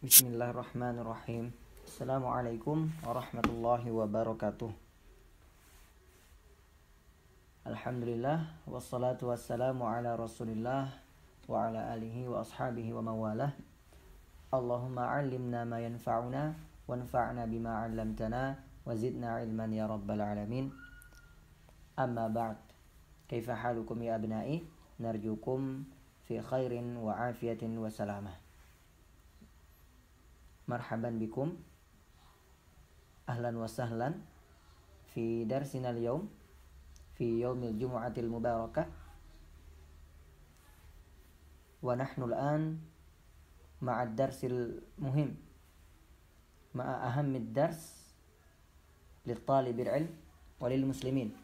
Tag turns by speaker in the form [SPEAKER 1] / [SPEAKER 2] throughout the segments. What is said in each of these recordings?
[SPEAKER 1] Bismillahirrahmanirrahim. Assalamualaikum warahmatullahi wabarakatuh. Alhamdulillah wassalatu wassalamu ala Rasulillah wa ala alihi wa ashabihi wa mawalah. Allahumma 'allimna ma yanfa'una wanfa'na bima 'allamtana wa zidna 'ilman ya rabbal alamin. Amma ba'd. Kaifa halukum ya abna'i? Narjukum fi khairin wa afiyatin wa salamah. Marhaban bikum, ahlan wa sahlan fi darsina al-yawm fi yaumil jumu'atil mubarakah, wa nahnu al-an ma'a ad-darsil muhim, ma'a ahammid dars lit-talibil ilm wa lil muslimin.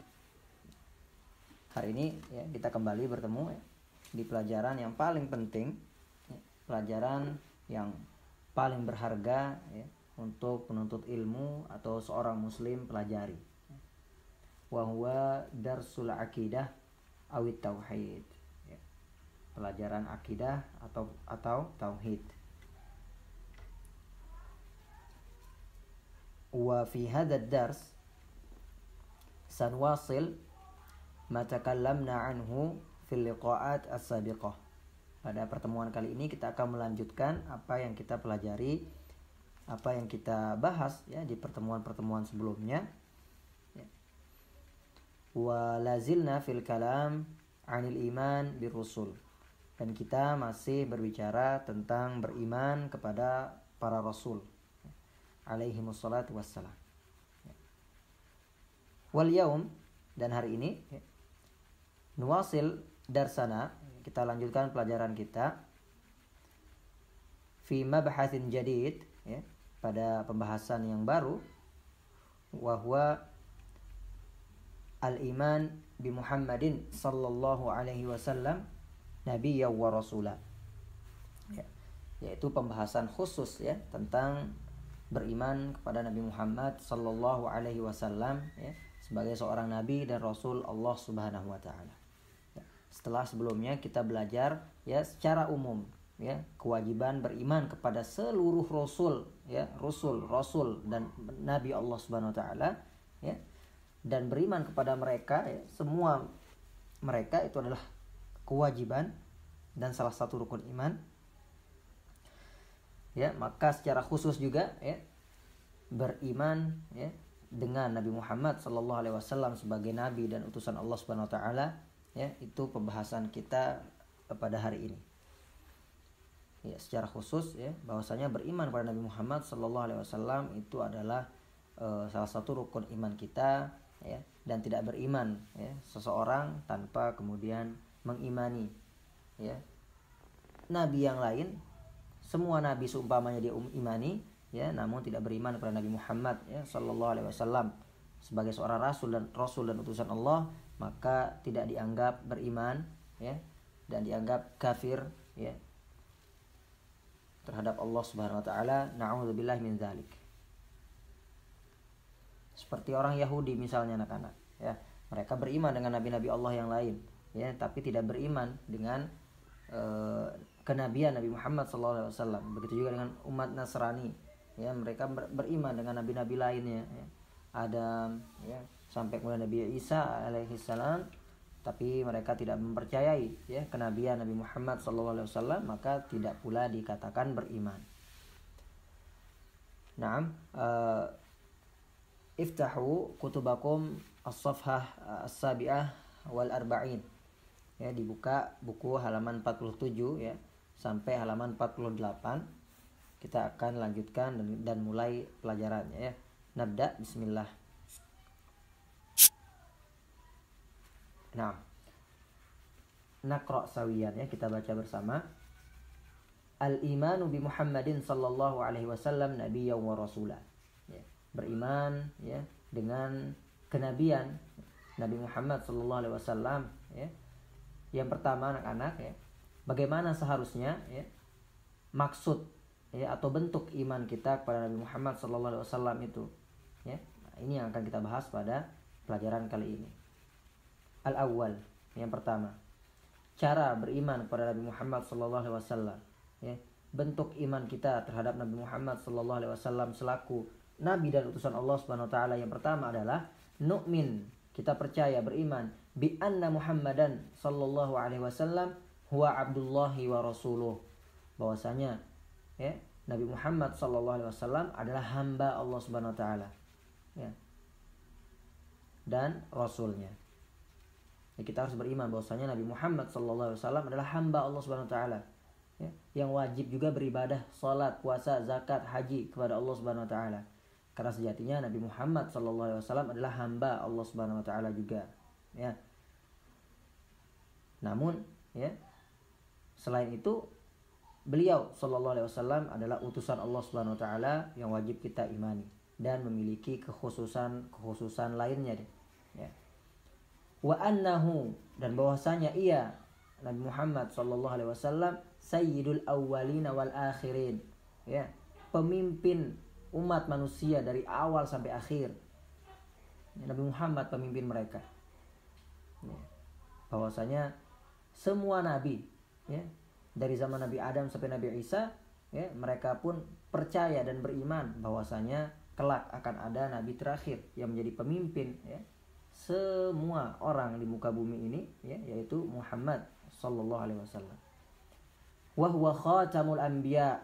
[SPEAKER 1] Hari ini ya, kita kembali bertemu di pelajaran yang paling penting, pelajaran yang paling berharga ya, untuk penuntut ilmu atau seorang muslim pelajari. Wa huwa darsul aqidah awit tauhid. Ya. Pelajaran akidah atau tauhid. Wa fi hadzal dars sanwasil ma takallamna anhu fil liqa'at as-sabiqah. Pada pertemuan kali ini kita akan melanjutkan apa yang kita pelajari, apa yang kita bahas ya di pertemuan-pertemuan sebelumnya. Wa lazilna fil kalam 'anil iman bir rusul. Dan kita masih berbicara tentang beriman kepada para rasul alaihi wassalatu wassalam. Wal yaum, dan hari ini nuwasil darsana, kita lanjutkan pelajaran kita fi mabhatsin jadid ya, pada pembahasan yang baru, wa huwa al-iman bi Muhammadin sallallahu alaihi wasallam nabiyyan wa rasula ya, yaitu pembahasan khusus ya tentang beriman kepada Nabi Muhammad sallallahu alaihi wasallam ya, sebagai seorang nabi dan rasul Allah Subhanahu wa taala. Setelah sebelumnya kita belajar ya secara umum ya kewajiban beriman kepada seluruh rasul ya, rasul dan nabi Allah Subhanahu wa taala ya, dan beriman kepada mereka ya, semua mereka itu adalah kewajiban dan salah satu rukun iman. Ya, maka secara khusus juga ya beriman ya dengan Nabi Muhammad sallallahu alaihi wasallam sebagai nabi dan utusan Allah Subhanahu wa taala. Ya, itu pembahasan kita pada hari ini. Ya, secara khusus ya bahwasanya beriman pada Nabi Muhammad sallallahu alaihi wasallam itu adalah salah satu rukun iman kita ya, dan tidak beriman ya seseorang tanpa kemudian mengimani ya nabi yang lain. Semua nabi seumpamanya dia imani ya, namun tidak beriman kepada Nabi Muhammad ya sallallahu alaihi wasallam sebagai seorang rasul dan utusan Allah, maka tidak dianggap beriman ya, dan dianggap kafir ya terhadap Allah Subhanahu wa taala. Na'udzubillahi min dzalik. Seperti orang Yahudi misalnya anak-anak ya, mereka beriman dengan nabi-nabi Allah yang lain ya, tapi tidak beriman dengan kenabian Nabi Muhammad sallallahu alaihi wasallam. Begitu juga dengan umat Nasrani ya, mereka beriman dengan nabi-nabi lainnya ya, Adam ya, sampai kemudian Nabi Isa alaihi salam, tapi mereka tidak mempercayai ya kenabian Nabi Muhammad sallallahu alaihi wasallam, maka tidak pula dikatakan beriman. Naam, iftahu kutubakum as-safhah as-sabi'ah wal arba'in. Ya, dibuka buku halaman 47 ya sampai halaman 48. Kita akan lanjutkan dan mulai pelajarannya ya. Nabda, bismillah. Nah, naqra sawiyan ya, kita baca bersama. Al-imanu bi Muhammadin sallallahu alaihi wasallam nabiyyan wa rasula. Ya, beriman ya dengan kenabian Nabi Muhammad sallallahu alaihi wasallam ya. Yang pertama anak-anak ya, bagaimana seharusnya ya maksud ya atau bentuk iman kita kepada Nabi Muhammad sallallahu alaihi wasallam itu ya. Nah, ini yang akan kita bahas pada pelajaran kali ini. Al-awwal, yang pertama, cara beriman kepada Nabi Muhammad sallallahu alaihi wasallam ya, bentuk iman kita terhadap Nabi Muhammad sallallahu alaihi wasallam selaku nabi dan utusan Allah Subhanahu wa taala yang pertama adalah nu'min, kita percaya beriman bi anna Muhammadan sallallahu alaihi wasallam huwa abdullahi wa rasuluh, bahwasanya ya Nabi Muhammad sallallahu alaihi wasallam adalah hamba Allah Subhanahu wa taala ya dan rasulnya. Ya, kita harus beriman bahwasanya Nabi Muhammad sallallahu alaihi wasallam adalah hamba Allah Subhanahu wa taala ya, yang wajib juga beribadah, salat, puasa, zakat, haji kepada Allah Subhanahu wa taala. Karena sejatinya Nabi Muhammad sallallahu alaihi wasallam adalah hamba Allah Subhanahu wa taala juga ya. Namun ya selain itu beliau sallallahu alaihi wasallam adalah utusan Allah Subhanahu wa taala yang wajib kita imani dan memiliki kekhususan lainnya deh ya. Wa annahu, dan bahwasanya ia Nabi Muhammad sallallahu alaihi wasallam sayyidul awwalin wal akhirin ya, pemimpin umat manusia dari awal sampai akhir. Nabi Muhammad pemimpin mereka ya. Bahwasanya semua nabi ya, dari zaman Nabi Adam sampai Nabi Isa ya, mereka pun percaya dan beriman bahwasanya kelak akan ada nabi terakhir yang menjadi pemimpin ya semua orang di muka bumi ini ya, yaitu Muhammad sallallahu alaihi wasallam. Wa huwa khatamul anbiya,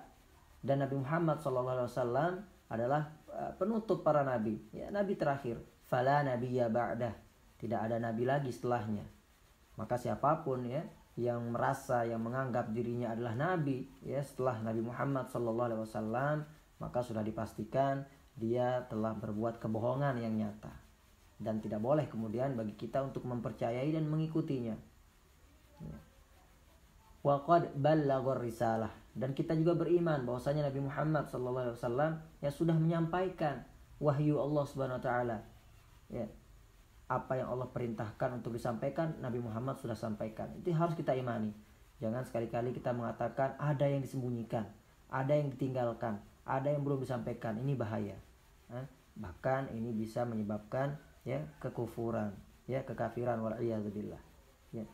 [SPEAKER 1] dan Nabi Muhammad sallallahu alaihi wasallam adalah penutup para nabi ya, nabi terakhir. Fala nabiyya ba'dah, tidak ada nabi lagi setelahnya. Maka siapapun ya yang merasa, yang menganggap dirinya adalah nabi ya setelah Nabi Muhammad sallallahu alaihi wasallam, maka sudah dipastikan dia telah berbuat kebohongan yang nyata. Dan tidak boleh kemudian bagi kita untuk mempercayai dan mengikutinya. Wa qad ballaghar risalah, dan kita juga beriman bahwasanya Nabi Muhammad sallallahu alaihi wasallam ya sudah menyampaikan wahyu Allah Subhanahu wa taala. Ya. Apa yang Allah perintahkan untuk disampaikan, Nabi Muhammad sudah sampaikan. Itu harus kita imani. Jangan sekali-kali kita mengatakan ada yang disembunyikan, ada yang ditinggalkan, ada yang belum disampaikan. Ini bahaya. Bahkan ini bisa menyebabkan ya kekufuran, ya kekafiran, wal iyadzubillah. Ya.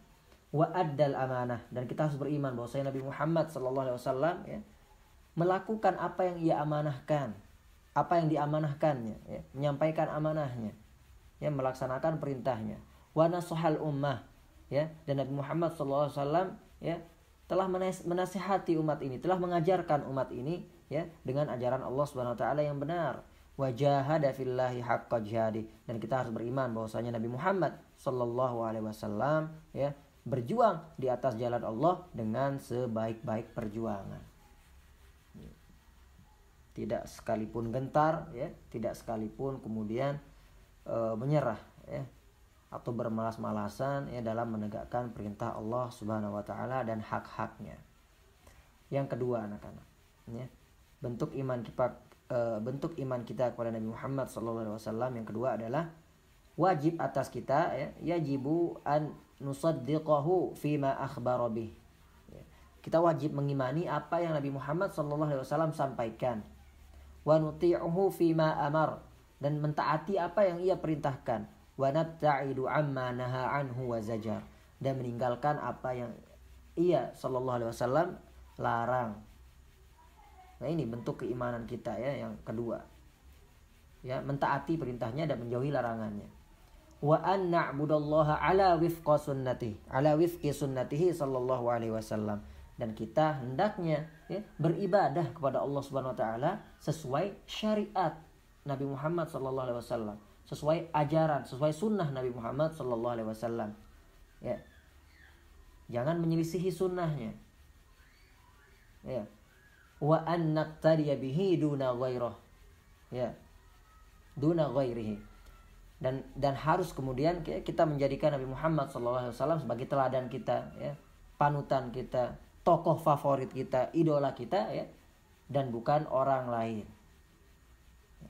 [SPEAKER 1] Wa addal amanah, dan kita harus beriman bahwasanya Nabi Muhammad sallallahu alaihi wasallam ya melakukan apa yang ia amanahkan, apa yang diamanahkannya, ya, menyampaikan amanahnya, ya, melaksanakan perintahnya. Wa nasahal ummah, ya, dan Nabi Muhammad sallallahu alaihi wasallam ya telah menasihati umat ini, telah mengajarkan umat ini ya dengan ajaran Allah Subhanahu wa taala yang benar. Wajahada fillahi haqqa jihadi, dan kita harus beriman bahwasanya Nabi Muhammad sallallahu alaihi wasallam ya berjuang di atas jalan Allah dengan sebaik-baik perjuangan. Tidak sekalipun gentar ya, tidak sekalipun kemudian menyerah ya atau bermalas-malasan ya dalam menegakkan perintah Allah Subhanahu wa taala dan hak-haknya. Yang kedua anak-anak ya, bentuk iman kita kepada Nabi Muhammad SAW yang kedua adalah wajib atas kita ya, yajibu an nusaddiqahu fima akhbara bih. Ya, kita wajib mengimani apa yang Nabi Muhammad SAW sampaikan. Wa nuti'uhu fima amar, dan mentaati apa yang ia perintahkan. Wa nabta'idu amma naha anhu wa zajar, dan meninggalkan apa yang ia SAW larang. Nah, ini bentuk keimanan kita ya yang kedua. Ya, mentaati perintahnya dan menjauhi larangannya. Wa an na'budallaha ala wifqi sunnatihi sallallahu alaihi wasallam, dan kita hendaknya ya beribadah kepada Allah Subhanahu wa taala sesuai syariat Nabi Muhammad sallallahu alaihi wasallam, sesuai ajaran, sesuai sunnah Nabi Muhammad sallallahu alaihi wasallam. Ya. Jangan menyelisihi sunnahnya. Ya. Wa an naqtadiya bihi duna ghairih. Ya. Duna ghairihi. Dan harus kemudian kita menjadikan Nabi Muhammad SAW sebagai teladan kita ya, panutan kita, tokoh favorit kita, idola kita ya, dan bukan orang lain.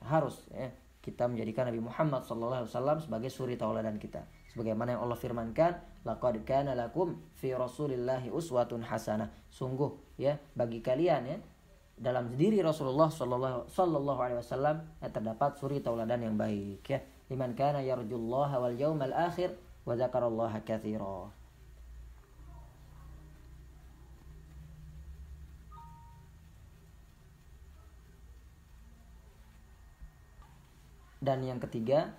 [SPEAKER 1] Harus ya kita menjadikan Nabi Muhammad SAW sebagai suri tauladan kita, sebagaimana yang Allah firmankan, laqad kana lakum fi rasulillahi uswatun hasanah. Sungguh ya bagi kalian ya dalam diri Rasulullah sallallahu alaihi wasallam terdapat suri tauladan yang baik ya. Liman kana yarjullaha wal yawmal akhir wa dzakarallaha katsira. Dan yang ketiga,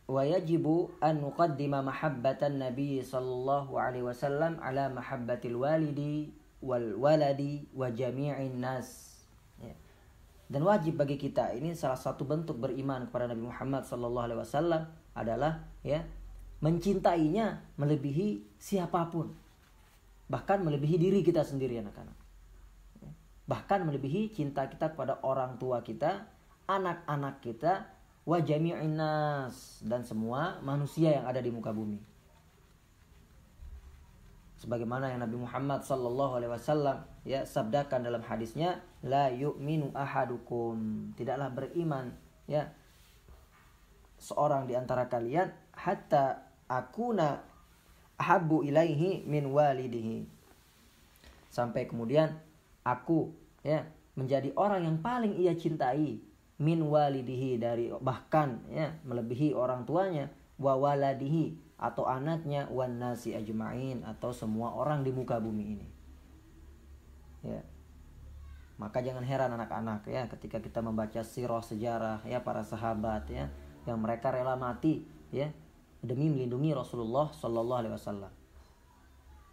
[SPEAKER 1] wa yajibu an nuqaddima mahabbatan nabi sallallahu alaihi wasallam ala mahabbatil walidi wal waladi wa jami'in nas. Ya. Dan wajib bagi kita, ini salah satu bentuk beriman kepada Nabi Muhammad sallallahu alaihi wasallam adalah ya mencintainya melebihi siapapun. Bahkan melebihi diri kita sendiri, anak-anak. Ya. Bahkan melebihi cinta kita kepada orang tua kita, anak-anak kita, wa jami'in nas, dan semua manusia yang ada di muka bumi. Sebagaimana yang Nabi Muhammad sallallahu alaihi wasallam ya sabdakan dalam hadisnya, la yu'minu ahadukum, tidaklah beriman ya seorang di antara kalian hatta akuna ahabbu ilaihi min walidihi, sampai kemudian aku ya menjadi orang yang paling ia cintai min walidihi, dari bahkan ya melebihi orang tuanya, wa waladihi atau anaknya, wan nasi ajma'in atau semua orang di muka bumi ini. Ya. Maka jangan heran anak-anak ya ketika kita membaca sirah sejarah ya para sahabat ya yang mereka rela mati ya demi melindungi Rasulullah sallallahu alaihi wasallam.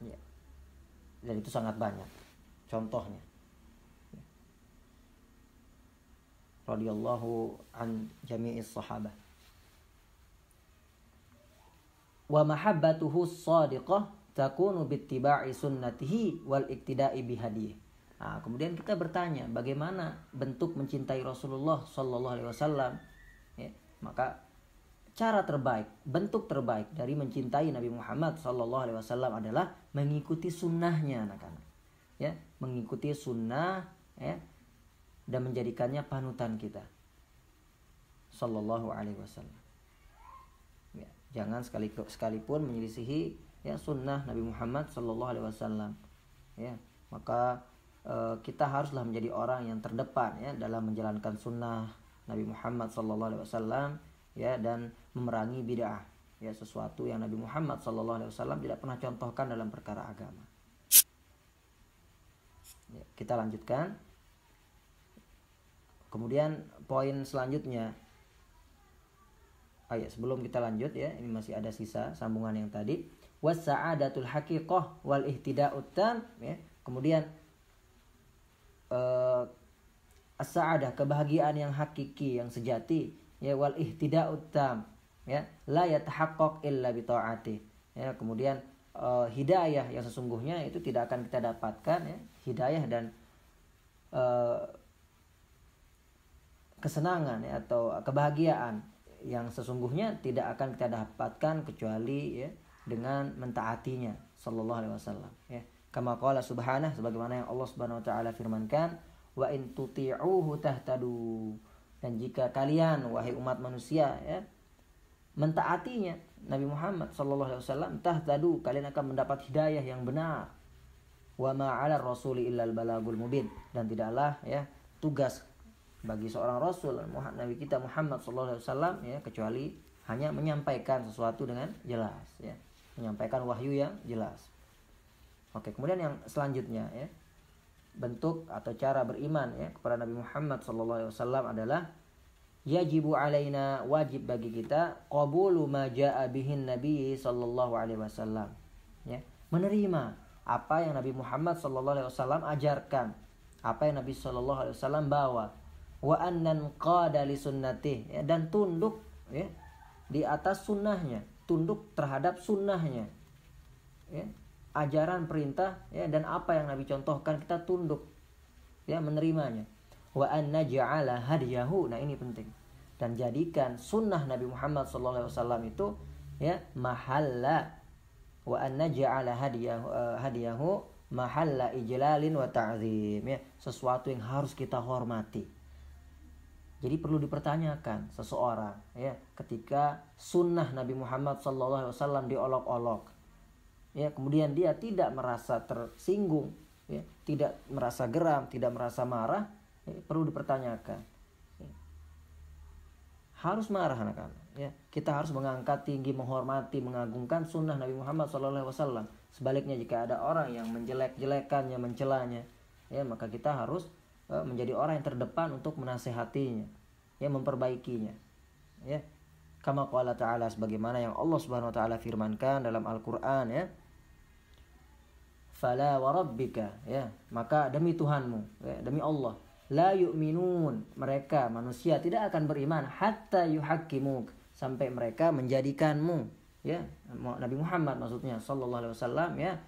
[SPEAKER 1] Ya. Dan itu sangat banyak contohnya. Radhiyallahu an jami'is sahabah. Wa mahabbatuhu shadiqah takunu bittiba'i sunnatihi wal iktida'i bihadiyih. Nah, kemudian kita bertanya, bagaimana bentuk mencintai Rasulullah sallallahu alaihi wasallam? Ya, maka cara terbaik, bentuk terbaik dari mencintai Nabi Muhammad sallallahu alaihi wasallam adalah mengikuti sunnahnya, anak-anak. Ya, mengikuti sunnah ya dan menjadikannya panutan kita sallallahu alaihi wasallam. Ya, jangan sekalipun menyelisihi ya sunnah Nabi Muhammad sallallahu alaihi wasallam. Ya, maka kita haruslah menjadi orang yang terdepan ya dalam menjalankan sunnah Nabi Muhammad sallallahu alaihi wasallam ya dan memerangi bid'ah. Ya, sesuatu yang Nabi Muhammad sallallahu alaihi wasallam tidak pernah contohkan dalam perkara agama. Ya, kita lanjutkan. Kemudian poin selanjutnya, sebelum kita lanjut ya, ini masih ada sisa sambungan yang tadi. Was-sa'adatul haqiqah wal ihtida'ut tam ya. Kemudian as-sa'adah, kebahagiaan yang hakiki, yang sejati ya, wal ihtida'ut tam ya, la yatahaqqaq illa bi ta'ati. Ya, kemudian hidayah yang sesungguhnya itu tidak akan kita dapatkan ya, hidayah dan kesenangan ya, atau kebahagiaan yang sesungguhnya tidak akan kita dapatkan kecuali ya dengan mentaatinya sallallahu alaihi wasallam ya. Kama qala subhanahu, sebagaimana yang Allah Subhanahu wa taala firmankan, wa in tuti'uhu tahtadu, dan jika kalian wahai umat manusia ya mentaatinya Nabi Muhammad sallallahu alaihi wasallam, tahtadu, kalian akan mendapat hidayah yang benar. Wa ma 'ala rasuli illal balagul mubin, dan tidaklah ya tugas bagi seorang rasul Nabi kita Muhammad sallallahu alaihi wasallam ya kecuali hanya menyampaikan sesuatu dengan jelas ya, menyampaikan wahyu yang jelas. Oke, kemudian yang selanjutnya ya, bentuk atau cara beriman ya kepada Nabi Muhammad sallallahu alaihi wasallam adalah yajibu alaina, wajib bagi kita, qabulu ma jaa bihin nabi sallallahu alaihi wasallam ya, menerima apa yang Nabi Muhammad sallallahu alaihi wasallam ajarkan, apa yang Nabi sallallahu alaihi wasallam bawa, wa annan qada li sunnatih ya, dan tunduk ya di atas sunnahnya, tunduk terhadap sunnahnya ya, ajaran perintah ya dan apa yang Nabi contohkan kita tunduk ya menerimanya. Wa anna ja'ala hadiyahu, nah ini penting, dan jadikan sunnah Nabi Muhammad sallallahu alaihi wasallam itu ya mahalla, wa anna ja'ala hadiyahu mahalla ijlalin wa ta'zim ya, sesuatu yang harus kita hormati. Jadi perlu dipertanyakan seseorang ya ketika sunnah Nabi Muhammad sallallahu alaihi wasallam diolok-olok ya, kemudian dia tidak merasa tersinggung ya, tidak merasa geram, tidak merasa marah ya, perlu dipertanyakan ya. Harus marah anak-anak ya, kita harus mengangkat tinggi, menghormati, mengagungkan sunnah Nabi Muhammad sallallahu alaihi wasallam. Sebaliknya jika ada orang yang menjelek-jelekannya, mencelanya ya, maka kita harus menjadi orang yang terdepan untuk menasehatinya ya memperbaikinya. Ya. Kama qala ta'ala, sebagaimana yang Allah Subhanahu wa taala firmankan dalam Al-Qur'an, ya. Fala wa rabbika, ya, maka demi Tuhanmu, ya, demi Allah, la yu'minun, mereka manusia tidak akan beriman hatta yuhakkimuk, sampai mereka menjadikanmu, ya, Nabi Muhammad maksudnya sallallahu alaihi wasallam, ya,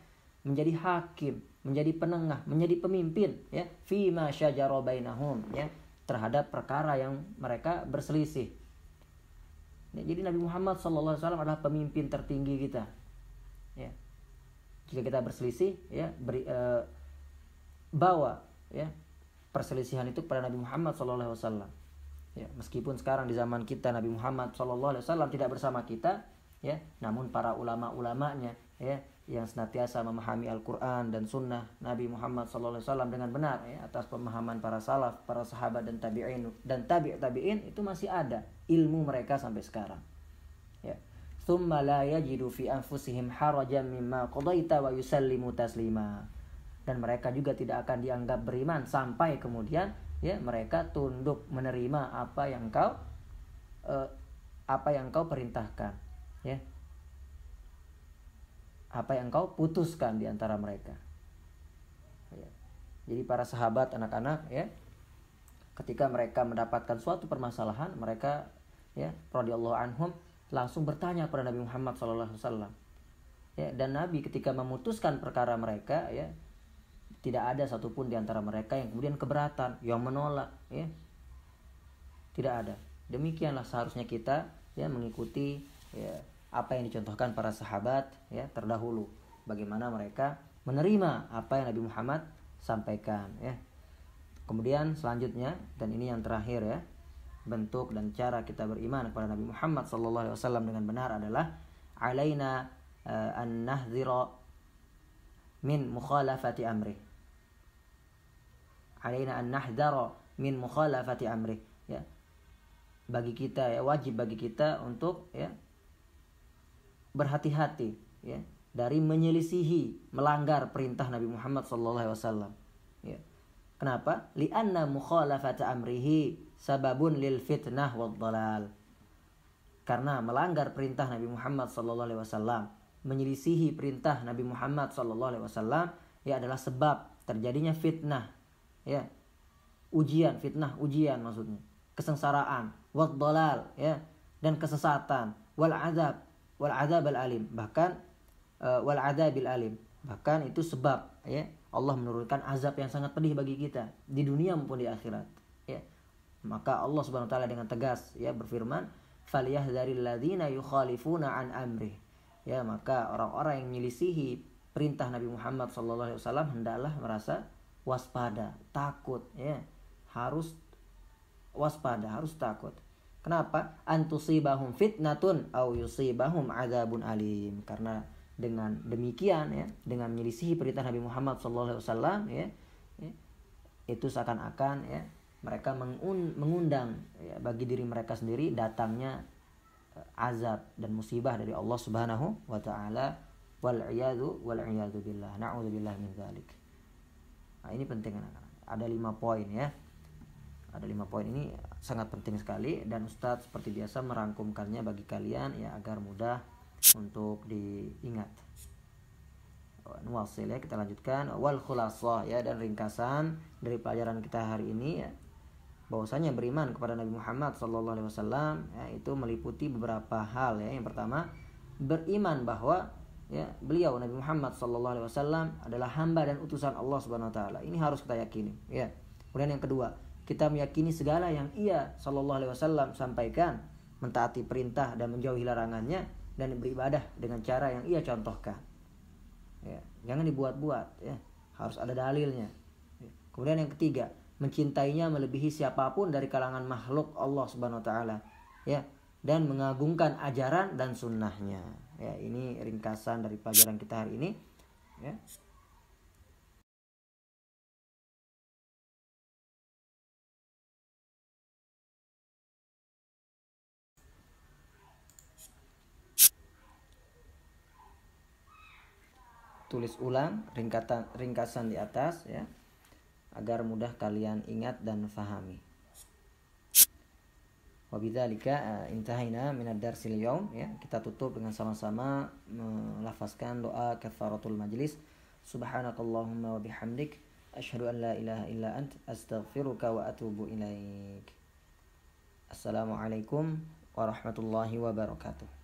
[SPEAKER 1] menjadi hakim, menjadi penengah, menjadi pemimpin, ya, fima syajara bainahum, ya, terhadap perkara yang mereka berselisih. Ya, jadi Nabi Muhammad sallallahu alaihi wasallam adalah pemimpin tertinggi kita. Ya. Jika kita berselisih, ya, bawa, ya, perselisihan itu kepada Nabi Muhammad sallallahu alaihi wasallam. Ya, meskipun sekarang di zaman kita Nabi Muhammad sallallahu alaihi wasallam tidak bersama kita, ya, namun para ulama-ulamanya, ya, yang senantiasa memahami Al-Qur'an dan sunnah Nabi Muhammad sallallahu alaihi wasallam dengan benar, ya, atas pemahaman para salaf, para sahabat dan tabi'in dan tabi'in itu masih ada ilmu mereka sampai sekarang. Ya. Tsumma la yajidu fi anfusihim harajan mimma qadaita wa yusallimu taslima. Dan mereka juga tidak akan dianggap beriman sampai kemudian, ya, mereka tunduk menerima apa yang kau perintahkan, ya. Apa yang kau putuskan di antara mereka. Ya. Jadi para sahabat, anak-anak, ya, ketika mereka mendapatkan suatu permasalahan, mereka, ya, radhiyallahu anhum, langsung bertanya kepada Nabi Muhammad SAW. Ya, dan Nabi ketika memutuskan perkara mereka, ya, tidak ada satupun di antara mereka yang kemudian keberatan, yang menolak, ya. Tidak ada. Demikianlah seharusnya kita, ya, mengikuti, ya, apa yang dicontohkan para sahabat, ya, terdahulu. Bagaimana mereka menerima apa yang Nabi Muhammad sampaikan, ya. Kemudian selanjutnya, dan ini yang terakhir, ya, bentuk dan cara kita beriman kepada Nabi Muhammad sallallahu alaihi wasallam dengan benar adalah alaina an nahdhira min mukhalafati amri. Alaina an nahdhara min mukhalafati amri, ya. Bagi kita, ya, wajib bagi kita untuk, ya, berhati-hati, ya, dari menyelisihi, melanggar perintah Nabi Muhammad sallallahu alaihi wasallam, ya. Kenapa? Li'anna mukhalafata amrihi sababun lil fitnah wad dhalal. Karena melanggar perintah Nabi Muhammad sallallahu alaihi wasallam, menyelisihi perintah Nabi Muhammad sallallahu alaihi wasallam, ya, adalah sebab terjadinya fitnah, ya. Fitnah, ujian maksudnya. Kesengsaraan, wad dhalal, ya, dan kesesatan, wal azab al alim, bahkan wal adabil alim. Bahkan itu sebab, ya, Allah menurunkan azab yang sangat pedih bagi kita di dunia maupun di akhirat, ya. Maka Allah Subhanahu wa taala dengan tegas, ya, berfirman, "Falyahdharil ladzina yukhalifuna an amrih." Ya, maka orang-orang yang menyelisihi perintah Nabi Muhammad sallallahu alaihi wasallam hendaklah merasa waspada, takut, ya. Harus waspada, harus takut. Kenapa? Antusibahum fitnatun au yusibahum adzabun alim. Karena dengan demikian, ya, dengan menyelisihi perintah Nabi Muhammad SAW, ya, itu seakan-akan, ya, mereka mengundang, ya, bagi diri mereka sendiri datangnya azab dan musibah dari Allah Subhanahu wa taala. Wal iyadu billah. Na'udzubillah min dzalik. Nah, ini penting, anak-anak. Ada 5 poin, ya. Ada 5 poin ini sangat penting sekali, dan Ustadz seperti biasa merangkumkannya bagi kalian, ya, agar mudah untuk diingat. Nuwasil, ya, kita lanjutkan. Wal khulasa, ya, dan ringkasan dari pelajaran kita hari ini, ya, bahwasanya beriman kepada Nabi Muhammad SAW, ya, itu meliputi beberapa hal, ya. Yang pertama, beriman bahwa, ya, beliau Nabi Muhammad SAW adalah hamba dan utusan Allah Subhanahu Wa Taala. Ini harus kita yakini, ya. Kemudian yang kedua, kita meyakini segala yang ia SAW sampaikan, mentaati perintah dan menjauhi larangannya, dan beribadah dengan cara yang ia contohkan, ya. Jangan dibuat-buat, ya. Harus ada dalilnya, ya. Kemudian yang ketiga, mencintainya melebihi siapapun dari kalangan makhluk Allah Subhanahu Wa Taala, ya, dan mengagungkan ajaran dan sunnahnya, ya. Ini ringkasan dari pelajaran kita hari ini, ya. Tulis ulang ringkasan di atas, ya, agar mudah kalian ingat dan fahami. Wabidzalika intahaina minad darsil yaum, ya. Kita tutup dengan sama-sama melafazkan doa kafaratul majlis. Subhanakallahumma wa bihamdik asyhadu an la ilaha illa ant astaghfiruka wa atubu ilaik. Assalamualaikum warahmatullahi wabarakatuh.